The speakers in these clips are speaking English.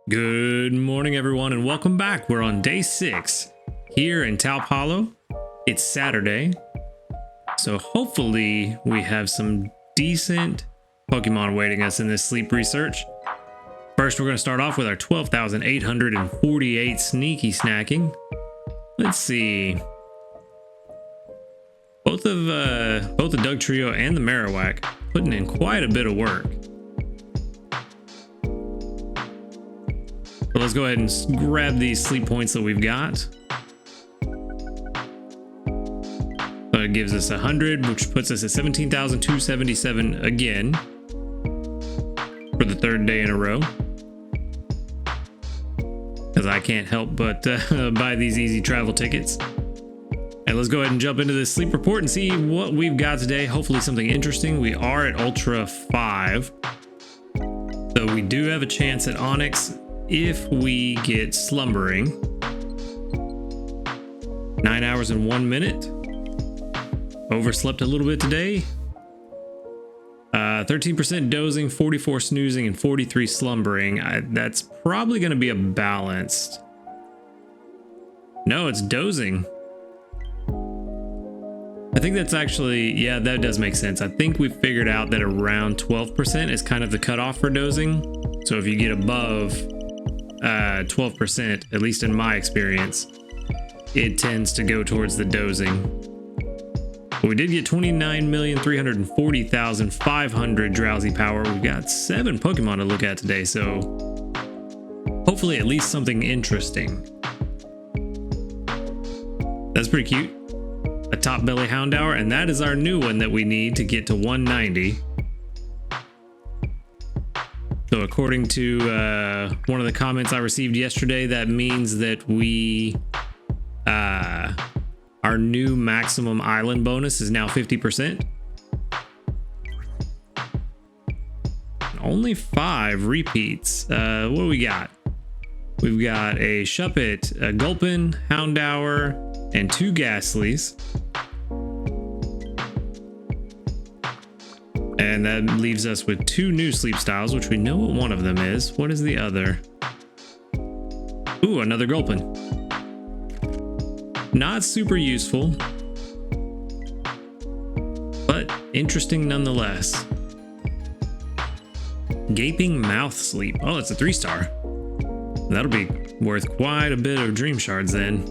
Good morning, everyone, and welcome back. We're on day 6 here in Taup Hollow. It's Saturday, so hopefully we have some decent Pokemon awaiting us in this sleep research. First, we're going to start off with our 12,848 sneaky snacking. Let's see. Both the Dugtrio and the Marowak putting in quite a bit of work. So let's go ahead and grab these sleep points that we've got. So it gives us 100, which puts us at 17,277 again for the third day in a row. Because I can't help but buy these easy travel tickets. And let's go ahead and jump into this sleep report and see what we've got today. Hopefully something interesting. We are at Ultra 5. So we do have a chance at Onix if we get slumbering. 9 hours and 1 minute. Overslept a little bit today. 13% dozing, 44 snoozing, and 43 slumbering. That's probably going to be a balanced. No, it's dozing. I think that's actually, yeah, that does make sense. I think we've figured out that around 12% is kind of the cutoff for dozing. So if you get above 12%, at least in my experience, it tends to go towards the dozing. But we did get 29,340,500 drowsy power. We've got 7 Pokemon to look at today, so hopefully at least something interesting. That's pretty cute. A top belly Houndour, and that is our new one that we need to get to 190. So according to one of the comments I received yesterday, that means that we our new maximum island bonus is now 50%. Only 5 repeats. What do we got? We've got a Shuppet, a Gulpin, Houndour, and 2 Ghastlies. And that leaves us with 2 new sleep styles, which we know what one of them is. What is the other? Ooh, another Gulpin. Not super useful, but interesting nonetheless. Gaping Mouth Sleep. Oh, it's a 3-star. That'll be worth quite a bit of Dream Shards then.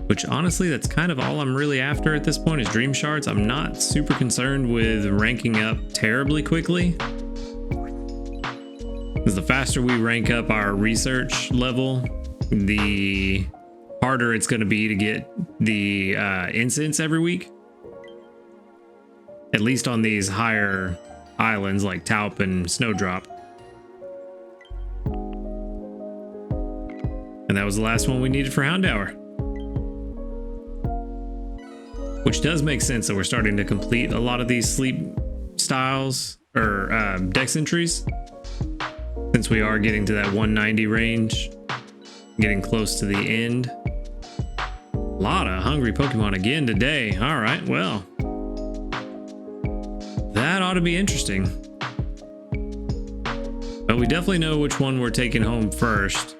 Which honestly, that's kind of all I'm really after at this point is Dream Shards. I'm not super concerned with ranking up terribly quickly. Because the faster we rank up our research level, the harder it's going to be to get the incense every week. At least on these higher islands like Taup and Snowdrop. And that was the last one we needed for Houndour. Which does make sense that we're starting to complete a lot of these sleep styles or dex entries. Since we are getting to that 190 range, getting close to the end. A lot of hungry Pokemon again today. All right, well, that ought to be interesting. But we definitely know which one we're taking home first.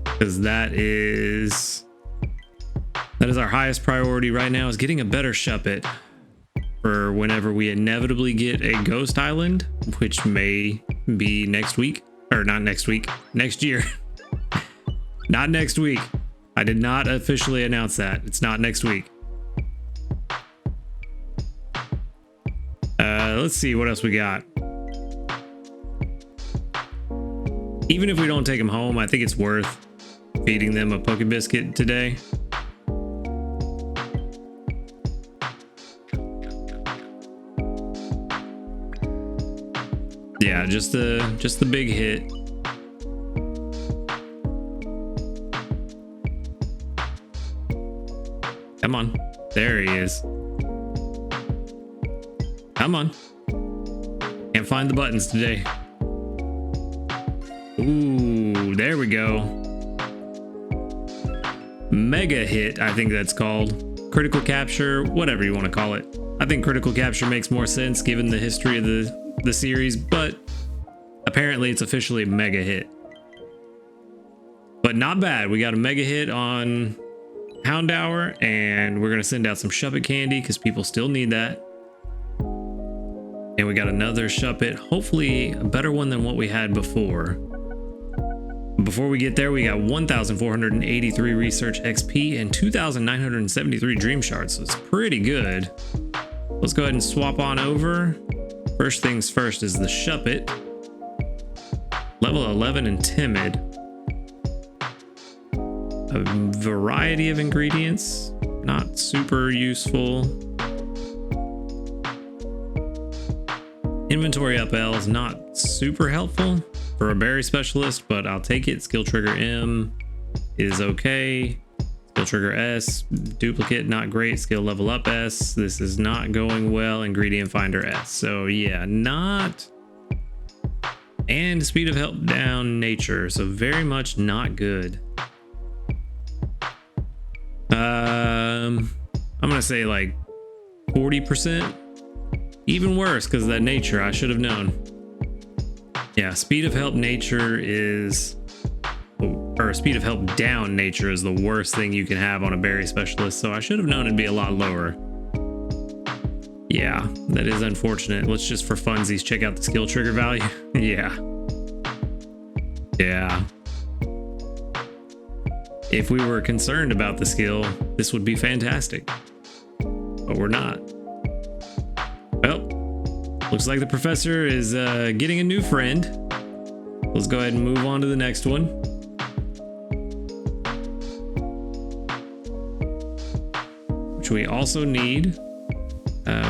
Because that is our highest priority right now, is getting a better Shuppet for whenever we inevitably get a Ghost Island, which may be next week. Or not next week, next year. Not next week. I did not officially announce that. It's not next week. Let's see what else we got. Even if we don't take them home, I think it's worth feeding them a Pokebiscuit today. Yeah, just the big hit. Come on. There he is. Come on. Can't find the buttons today. Ooh, there we go. Mega hit, I think that's called. Critical capture, whatever you want to call it. I think critical capture makes more sense given the history of the series, but apparently it's officially a mega hit. But not bad. We got a mega hit on Houndour, and we're going to send out some Shuppet candy because people still need that. And we got another Shuppet, hopefully a better one than what we had before. Before we get there, we got 1,483 research XP and 2,973 dream shards, so it's pretty good. Let's go ahead and swap on over. First things first is the Shuppet. Level 11 and timid. A variety of ingredients, not super useful. Inventory up L is not super helpful for a berry specialist, but I'll take it. Skill trigger M is okay. Skill trigger S, duplicate, not great. Skill level up S, this is not going well. Ingredient finder S, so yeah, not. And speed of help down nature, so very much not good. I'm gonna say like 40%. Even worse because of that nature, I should have known. Yeah, speed of help nature is, or speed of help down nature is the worst thing you can have on a berry specialist, so I should have known it'd be a lot lower. Yeah, that is unfortunate. Let's just for funsies check out the skill trigger value. Yeah. If we were concerned about the skill, this would be fantastic. But we're not. Well, looks like the professor is getting a new friend. Let's go ahead and move on to the next one. Which we also need.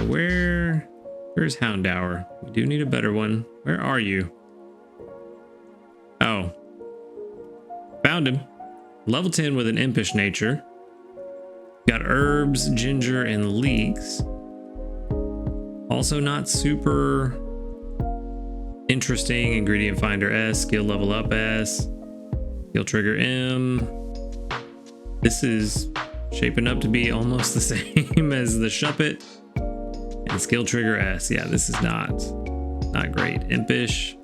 Where's Houndour? We do need a better one. Where are you? Oh. Found him. Level 10 with an impish nature. Got herbs, ginger, and leeks. Also not super interesting. Ingredient finder S, skill level up S, skill trigger M. This is shaping up to be almost the same as the Shuppet. And skill trigger S. Yeah, this is not great. Impish.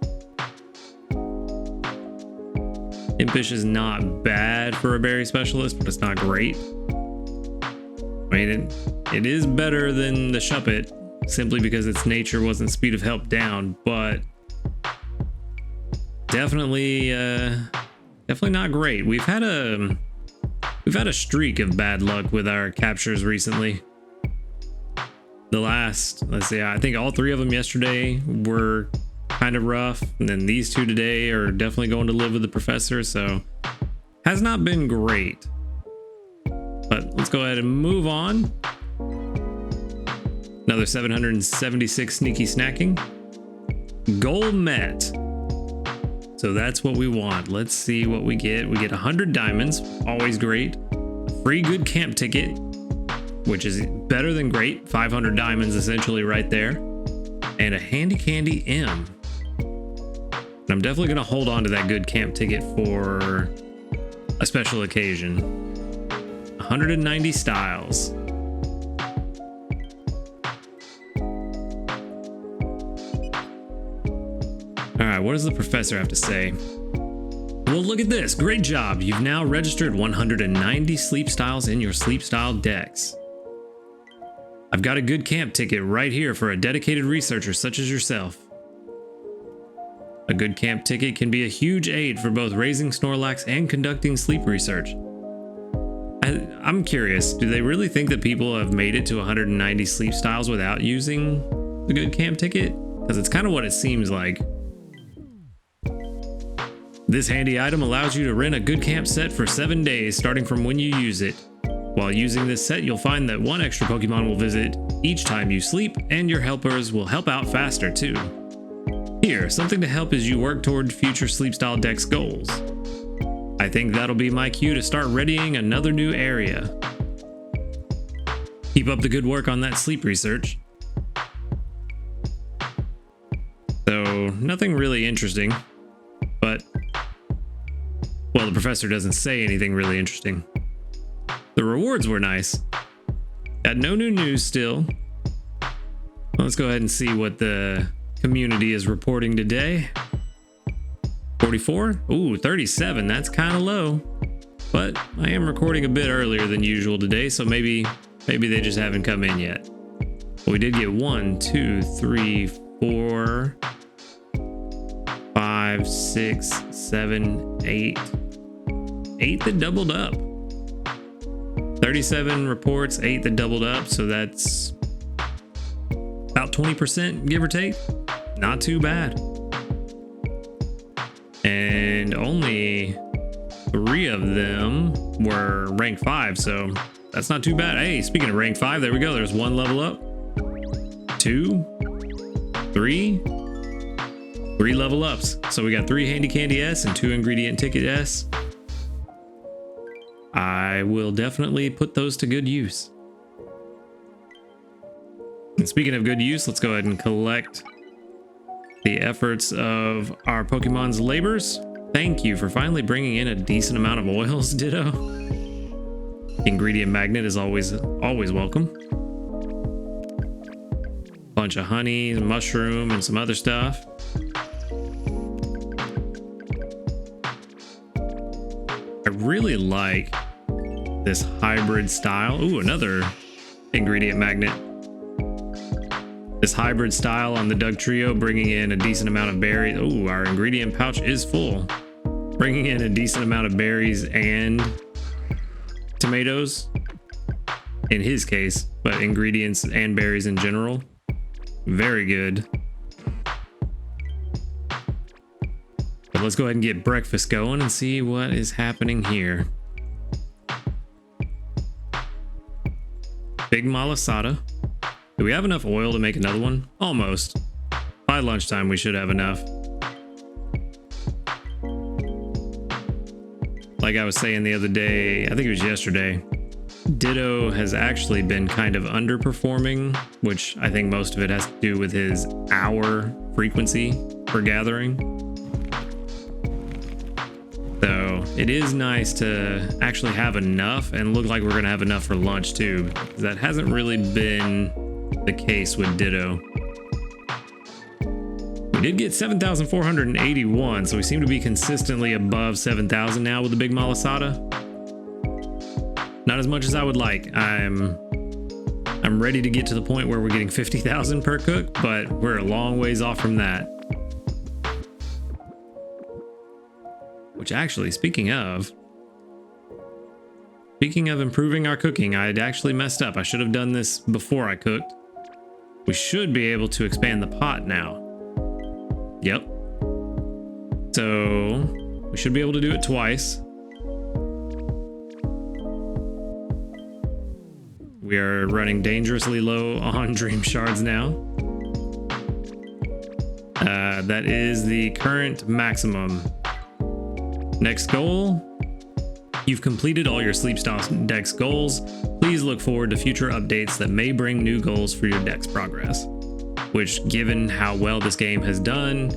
Impish is not bad for a berry specialist, but it's not great. I mean, it is better than the Shuppet, simply because its nature wasn't speed of help down, but definitely not great. We've had a streak of bad luck with our captures recently. The last, let's see, I think all three of them yesterday were kind of rough, and then these two today are definitely going to live with the professor, so has not been great. But let's go ahead and move on. Another 776 sneaky snacking. Goal met. So that's what we want. Let's see what we get. We get 100 diamonds, always great. A free good camp ticket, which is better than great. 500 diamonds essentially right there. And a handy candy M. And I'm definitely going to hold on to that good camp ticket for a special occasion. 190 styles. All right, what does the professor have to say? Well, look at this. Great job. You've now registered 190 sleep styles in your sleep style decks. I've got a good camp ticket right here for a dedicated researcher such as yourself. A good camp ticket can be a huge aid for both raising Snorlax and conducting sleep research. I'm curious, do they really think that people have made it to 190 sleep styles without using the good camp ticket? Because it's kind of what it seems like. This handy item allows you to rent a good camp set for 7 days starting from when you use it. While using this set, you'll find that one extra Pokemon will visit each time you sleep, and your helpers will help out faster too. Here, something to help as you work toward future sleep style decks goals. I think that'll be my cue to start readying another new area. Keep up the good work on that sleep research. So, nothing really interesting, but, well, the professor doesn't say anything really interesting. The rewards were nice. Got no new news still. Let's go ahead and see what the community is reporting today. 44? Ooh, 37. That's kind of low. But I am recording a bit earlier than usual today, so maybe they just haven't come in yet. But we did get 1, 2, 3, 4, 5, 6, 7, 8. 8 that doubled up. 37 reports, 8 that doubled up, so that's about 20%, give or take. Not too bad. And only 3 of them were rank 5, so that's not too bad. Hey, speaking of rank 5, there we go. There's 1 level up, 2, 3 level ups. So we got 3 Handy Candy S and 2 Ingredient Ticket S. I will definitely put those to good use. And speaking of good use, let's go ahead and collect the efforts of our Pokemon's labors. Thank you for finally bringing in a decent amount of oils, Ditto. Ingredient magnet is always welcome. Bunch of honey, mushroom, and some other stuff. I really like this hybrid style. Ooh, another ingredient magnet. This hybrid style on the Dugtrio, bringing in a decent amount of berries. Ooh, our ingredient pouch is full. Bringing in a decent amount of berries and tomatoes in his case, but ingredients and berries in general. Very good. But let's go ahead and get breakfast going and see what is happening here. Big Malasada. Do we have enough oil to make another one? Almost. By lunchtime, we should have enough. Like I was saying the other day, I think it was yesterday, Ditto has actually been kind of underperforming, which I think most of it has to do with his hour frequency for gathering. So it is nice to actually have enough and look like we're going to have enough for lunch too. That hasn't really been the case with Ditto. We did get 7,481, so we seem to be consistently above 7,000 now with the Big Malasada. Not as much as I would like. I'm ready to get to the point where we're getting 50,000 per cook, but we're a long ways off from that. Which actually, speaking of improving our cooking, I had actually messed up. I should have done this before I cooked. We should be able to expand the pot now. Yep. So we should be able to do it twice. We are running dangerously low on Dream Shards now. That is the current maximum. Next goal. You've completed all your Sleep Style Dex goals. Please look forward to future updates that may bring new goals for your Dex progress. Which, given how well this game has done,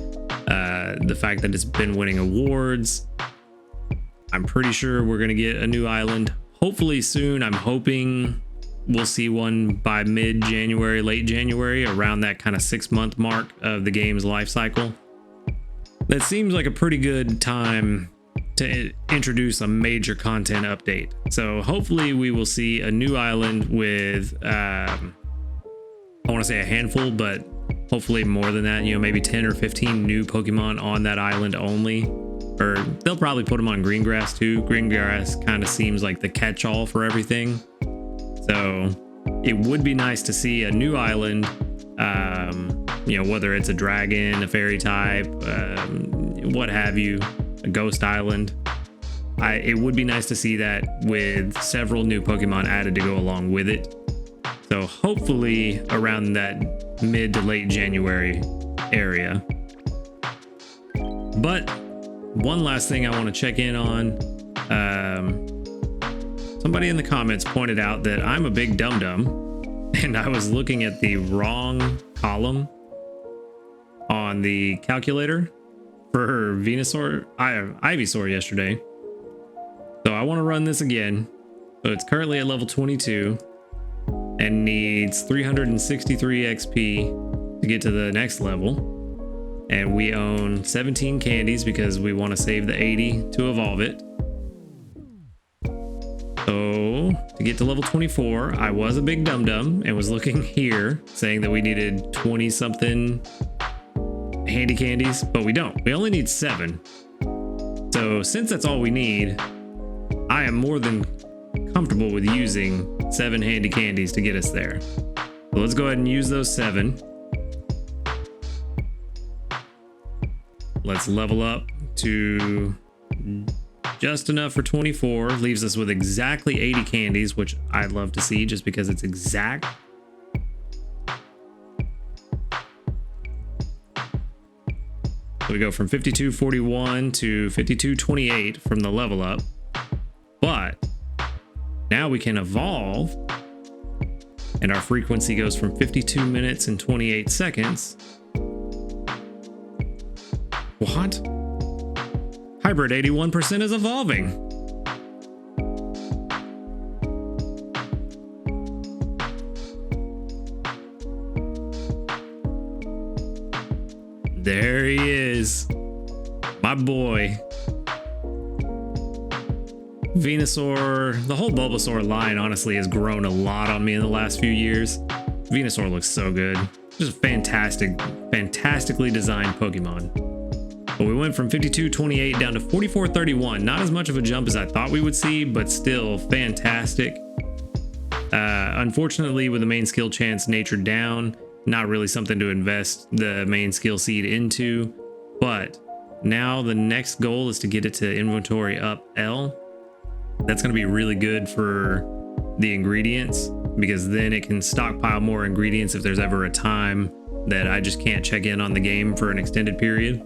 the fact that it's been winning awards, I'm pretty sure we're going to get a new island. Hopefully soon. I'm hoping we'll see one by mid-January, late January, around that kind of 6-month mark of the game's life cycle. That seems like a pretty good time to introduce a major content update. So hopefully we will see a new island with, I want to say a handful, but hopefully more than that, maybe 10 or 15 new Pokemon on that island only. Or they'll probably put them on Greengrass too. Greengrass kind of seems like the catch-all for everything. So it would be nice to see a new island, whether it's a dragon, a fairy type, what have you, a ghost island. It would be nice to see that with several new Pokemon added to go along with it. So hopefully around that mid to late January area. But one last thing I want to check in on. Somebody in the comments pointed out that I'm a big dum-dum and I was looking at the wrong column on the calculator for Venusaur, Ivysaur yesterday. So I want to run this again. So it's currently at level 22 and needs 363 XP to get to the next level. And we own 17 candies because we want to save the 80 to evolve it. So to get to level 24, I was a big dum-dum and was looking here saying that we needed 20 something handy candies, but we don't. We only need 7. So since that's all we need, I am more than comfortable with using 7 handy candies to get us there. So let's go ahead and use those 7. Let's level up to just enough for 24. Leaves us with exactly 80 candies, which I'd love to see just because it's exact. So we go from 52.41 to 52.28 from the level up. But now we can evolve, and our frequency goes from 52 minutes and 28 seconds. What? Hybrid 81% is evolving. There he is. My boy. Venusaur, the whole Bulbasaur line honestly has grown a lot on me in the last few years. Venusaur looks so good. Just a fantastically designed Pokemon. But we went from 52.28 down to 44.31. Not as much of a jump as I thought we would see, but still fantastic. Unfortunately, with the main skill chance nature down, not really something to invest the main skill seed into. But now the next goal is to get it to inventory up L. That's going to be really good for the ingredients, because then it can stockpile more ingredients if there's ever a time that I just can't check in on the game for an extended period.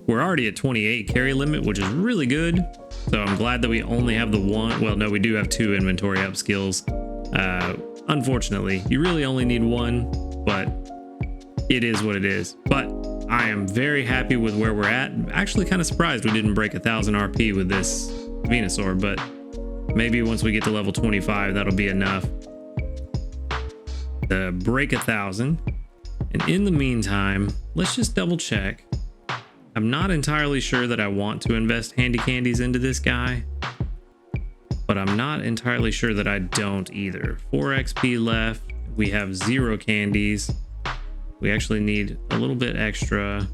We're already at 28 carry limit, which is really good. So I'm glad that we only have the one. Well, no, we do have 2 inventory up skills. Unfortunately, you really only need 1, but it is what it is. But I am very happy with where we're at. Actually kind of surprised we didn't break 1,000 RP with this Venusaur, but maybe once we get to level 25, that'll be enough to break 1,000. And in the meantime, let's just double check. I'm not entirely sure that I want to invest handy candies into this guy, but I'm not entirely sure that I don't either. 4 XP left. We have 0 candies. We actually need a little bit extra,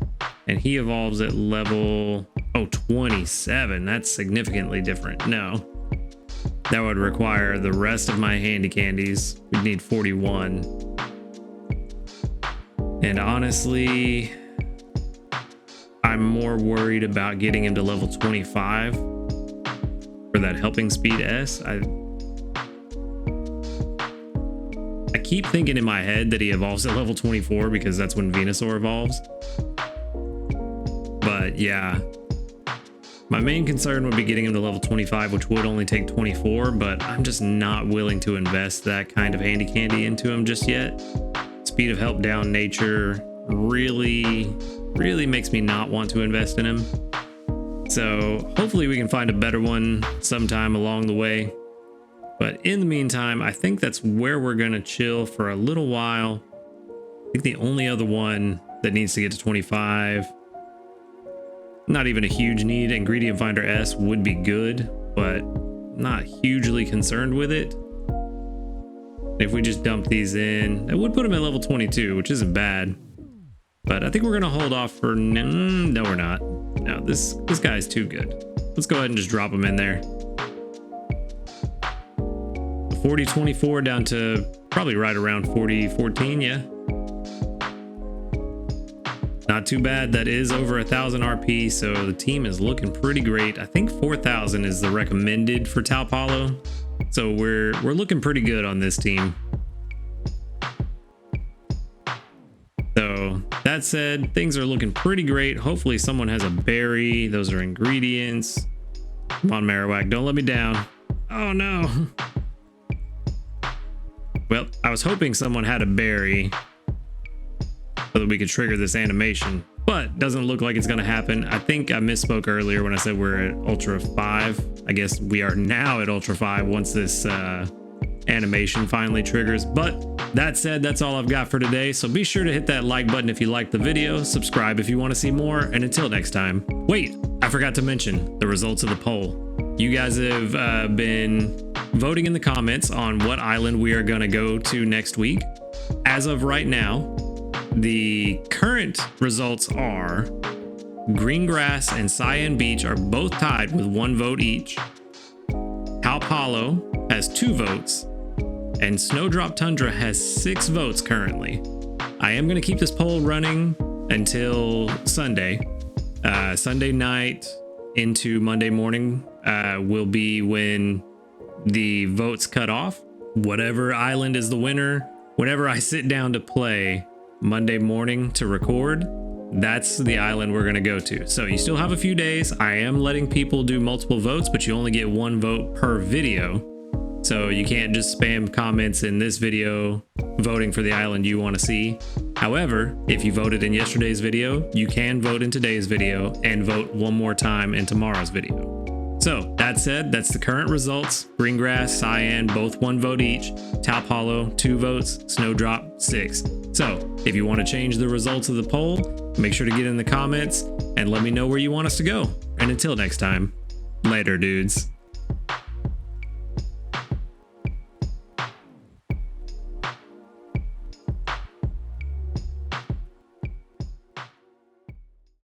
and he evolves at level 27. That's significantly different. No, that would require the rest of my handy candies. We'd need 41. And honestly, I'm more worried about getting him to level 25 for that helping speed S. I keep thinking in my head that he evolves at level 24 because that's when Venusaur evolves. But yeah, my main concern would be getting him to level 25, which would only take 24, but I'm just not willing to invest that kind of handy candy into him just yet. Speed of help down nature really makes me not want to invest in him. So hopefully we can find a better one sometime along the way. But in the meantime, I think that's where we're going to chill for a little while. I think the only other one that needs to get to 25, not even a huge need, Ingredient Finder S would be good, but not hugely concerned with it. If we just dump these in, that would put him at level 22, which isn't bad. But I think we're going to hold off for... No, we're not. No, this guy's too good. Let's go ahead and just drop him in there. 40.24 down to probably right around 40.14, yeah. Not too bad. That is over 1,000 RP, so the team is looking pretty great. I think 4,000 is the recommended for Tau Paulo, so we're looking pretty good on this team. So that said, things are looking pretty great. Hopefully someone has a berry. Those are ingredients. Come on, Marowak, don't let me down. Oh no. Well, I was hoping someone had a berry so that we could trigger this animation, but doesn't look like it's going to happen. I think I misspoke earlier when I said we're at Ultra 5. I guess we are now at Ultra 5 once this animation finally triggers. But that said, that's all I've got for today. So be sure to hit that like button if you liked the video, subscribe if you want to see more, and until next time. Wait, I forgot to mention the results of the poll. You guys have been voting in the comments on what island we are going to go to next week. As of right now, the current results are Greengrass and Cyan Beach are both tied with 1 vote each. Halp Hollow has 2 votes, and Snowdrop Tundra has 6 votes currently. I am going to keep this poll running until Sunday. Sunday night into Monday morning will be when the votes cut off. Whatever island is the winner, whenever I sit down to play Monday morning to record, that's the island we're going to go to. So you still have a few days. I am letting people do multiple votes, but you only get 1 vote per video. So you can't just spam comments in this video voting for the island you want to see. However, if you voted in yesterday's video, you can vote in today's video and vote one more time in tomorrow's video. So that said, that's the current results. Greengrass, Cyan, both 1 vote each. Halp Hollow, 2 votes. Snowdrop, 6. So if you want to change the results of the poll, make sure to get in the comments and let me know where you want us to go. And until next time, later dudes.